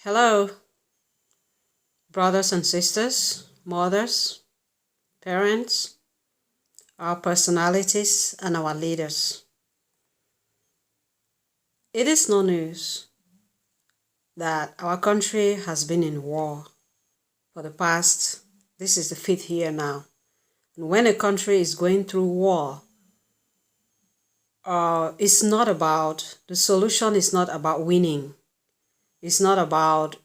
Hello, brothers and sisters, mothers, parents, our personalities, and our leaders. It is no news that our country has been in war for the past, this is the 5th year now. And when a country is going through war, the solution is not about winning. It's not about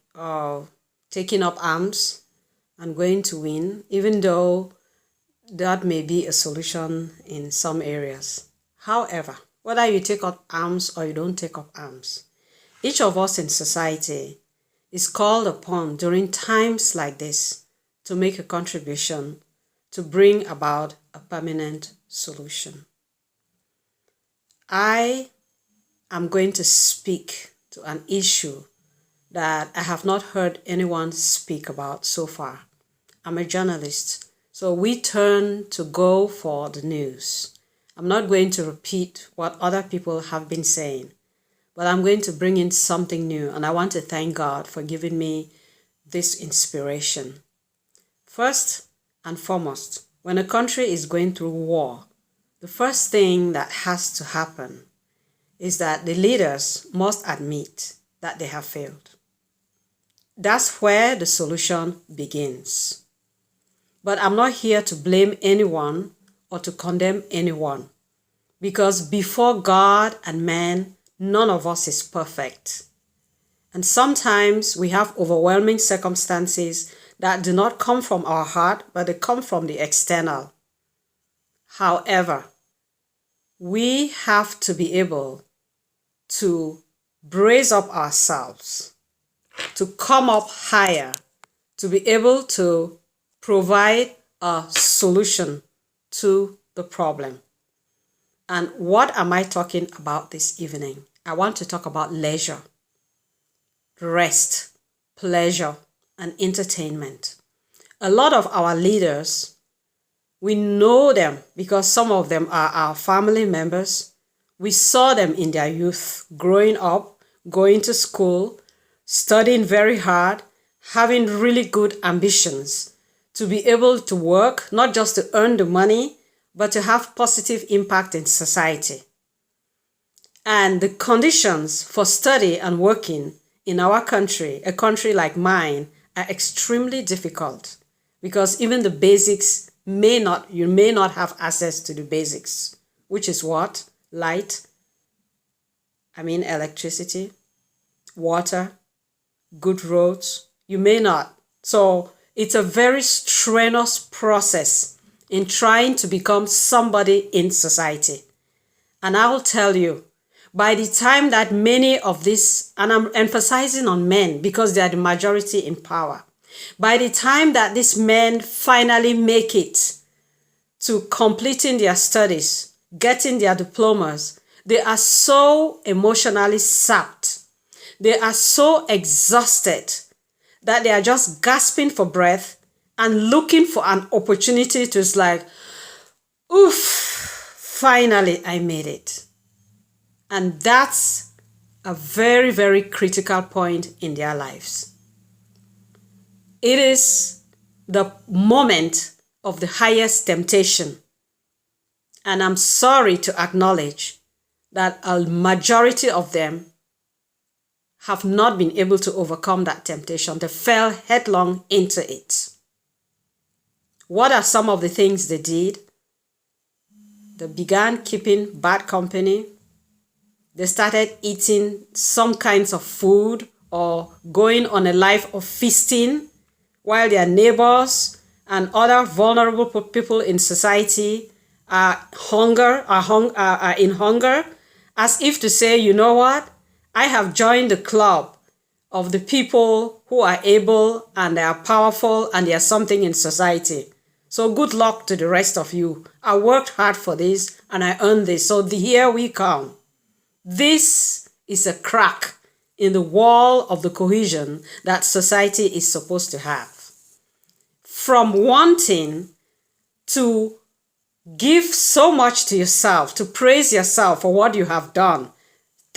taking up arms and going to win, even though that may be a solution in some areas. However, whether you take up arms or you don't take up arms, each of us in society is called upon during times like this to make a contribution to bring about a permanent solution. I am going to speak to an issue that I have not heard anyone speak about so far. I'm a journalist, so we turn to go for the news. I'm not going to repeat what other people have been saying, but I'm going to bring in something new, and I want to thank God for giving me this inspiration. First and foremost, when a country is going through war, the first thing that has to happen is that the leaders must admit that they have failed. That's where the solution begins. But I'm not here to blame anyone or to condemn anyone, because before God and man, none of us is perfect. And sometimes we have overwhelming circumstances that do not come from our heart, but they come from the external. However, we have to be able to brace up ourselves, to come up higher, to be able to provide a solution to the problem. And what am I talking about this evening? I want to talk about leisure, rest, pleasure, and entertainment. A lot of our leaders, we know them because some of them are our family members. We saw them in their youth, growing up, going to school, studying very hard, having really good ambitions to be able to work, not just to earn the money, but to have positive impact in society. And the conditions for study and working in our country, a country like mine, are extremely difficult because even the basics you may not have access to the basics, which is what? Electricity, water, good roads. You may not. So it's a very strenuous process in trying to become somebody in society. And I will tell you, by the time that many of these, and I'm emphasizing on men because they are the majority in power, by the time that these men finally make it to completing their studies, getting their diplomas, they are so emotionally sapped. They are so exhausted that they are just gasping for breath and looking for an opportunity to it's like, oof, finally I made it. And that's a very, very critical point in their lives. It is the moment of the highest temptation. And I'm sorry to acknowledge that a majority of them have not been able to overcome that temptation. They fell headlong into it. What are some of the things they did? They began keeping bad company. They started eating some kinds of food or going on a life of feasting while their neighbors and other vulnerable people in society are in hunger, as if to say, you know what? I have joined the club of the people who are able and they are powerful and they are something in society. So good luck to the rest of you. I worked hard for this and I earned this. So here we come. This is a crack in the wall of the cohesion that society is supposed to have. From wanting to give so much to yourself, to praise yourself for what you have done,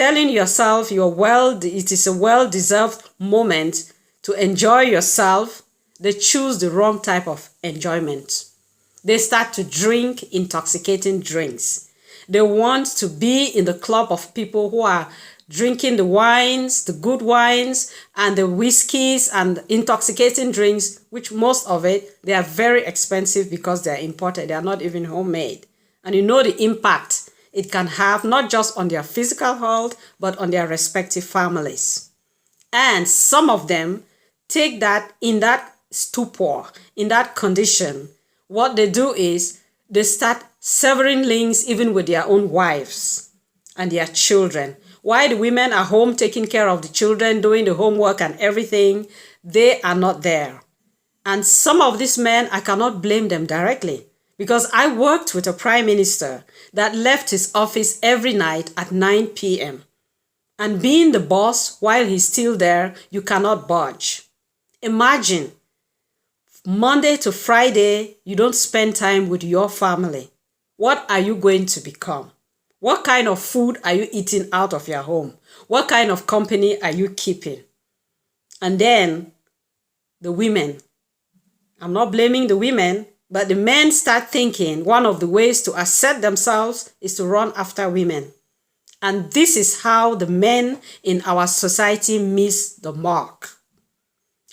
telling yourself it is a well-deserved moment to enjoy yourself, they choose the wrong type of enjoyment. They start to drink intoxicating drinks. They want to be in the club of people who are drinking the wines, the good wines, and the whiskeys and intoxicating drinks, which most of it, they are very expensive because they are imported. They are not even homemade. And you know the impact it can have, not just on their physical health, but on their respective families. And some of them take that in that stupor, in that condition. What they do is they start severing links even with their own wives and their children. While the women are home taking care of the children, doing the homework and everything, they are not there. And some of these men, I cannot blame them directly, because I worked with a prime minister that left his office every night at 9 p.m. And being the boss while he's still there, you cannot budge. Imagine, Monday to Friday, you don't spend time with your family. What are you going to become? What kind of food are you eating out of your home? What kind of company are you keeping? And then the women. I'm not blaming the women, but the men start thinking one of the ways to assert themselves is to run after women. And this is how the men in our society miss the mark.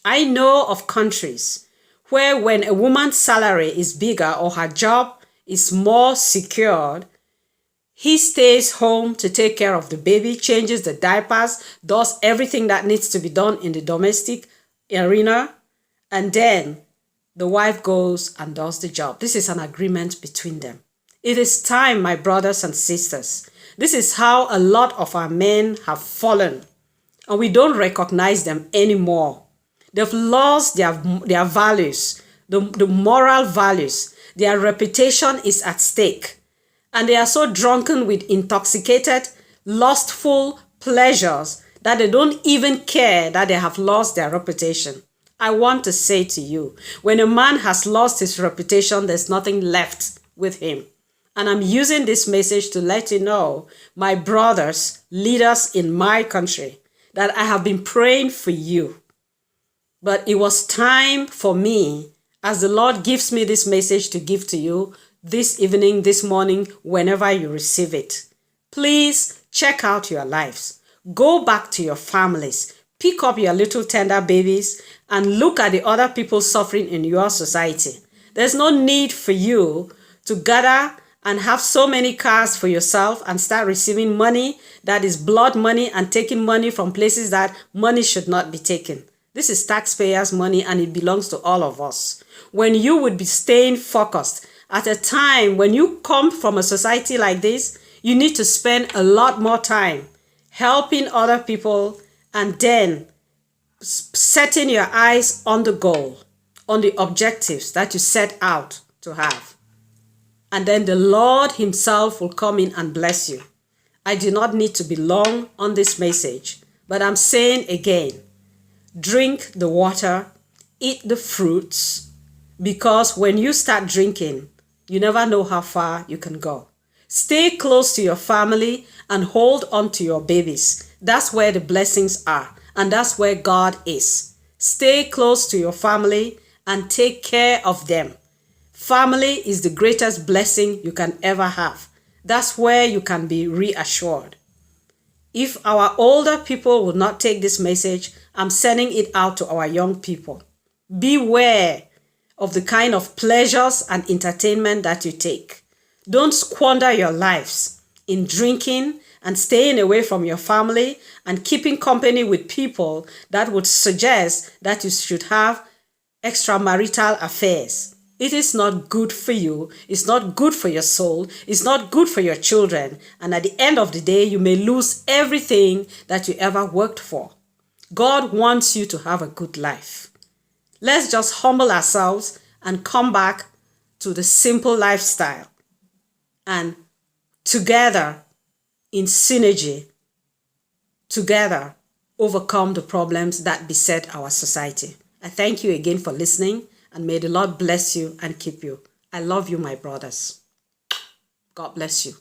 I know of countries where when a woman's salary is bigger or her job is more secured, he stays home to take care of the baby, changes the diapers, does everything that needs to be done in the domestic arena, and then the wife goes and does the job. This is an agreement between them. It is time, my brothers and sisters. This is how a lot of our men have fallen, and we don't recognize them anymore. They've lost their values, the moral values. Their reputation is at stake. And they are so drunken with intoxicated, lustful pleasures that they don't even care that they have lost their reputation. I want to say to you, when a man has lost his reputation, there's nothing left with him. And I'm using this message to let you know, my brothers, leaders in my country, that I have been praying for you. But it was time for me, as the Lord gives me this message to give to you, this evening, this morning, whenever you receive it. Please check out your lives. Go back to your families. Pick up your little tender babies and look at the other people suffering in your society. There's no need for you to gather and have so many cars for yourself and start receiving money that is blood money and taking money from places that money should not be taken. This is taxpayers' money and it belongs to all of us. When you would be staying focused, at a time when you come from a society like this, you need to spend a lot more time helping other people and then setting your eyes on the goal, on the objectives that you set out to have. And then the Lord himself will come in and bless you. I do not need to be long on this message, but I'm saying again, drink the water, eat the fruits, because when you start drinking, you never know how far you can go. Stay close to your family and hold on to your babies. That's where the blessings are, and that's where God is. Stay close to your family and take care of them. Family is the greatest blessing you can ever have. That's where you can be reassured. If our older people would not take this message, I'm sending it out to our young people. Beware of the kind of pleasures and entertainment that you take. Don't squander your lives in drinking and staying away from your family and keeping company with people that would suggest that you should have extramarital affairs. It is not good for you. It's not good for your soul. It's not good for your children. And at the end of the day, you may lose everything that you ever worked for. God wants you to have a good life. Let's just humble ourselves and come back to the simple lifestyle and together in synergy, together overcome the problems that beset our society. I thank you again for listening, and may the Lord bless you and keep you. I love you, my brothers. God bless you.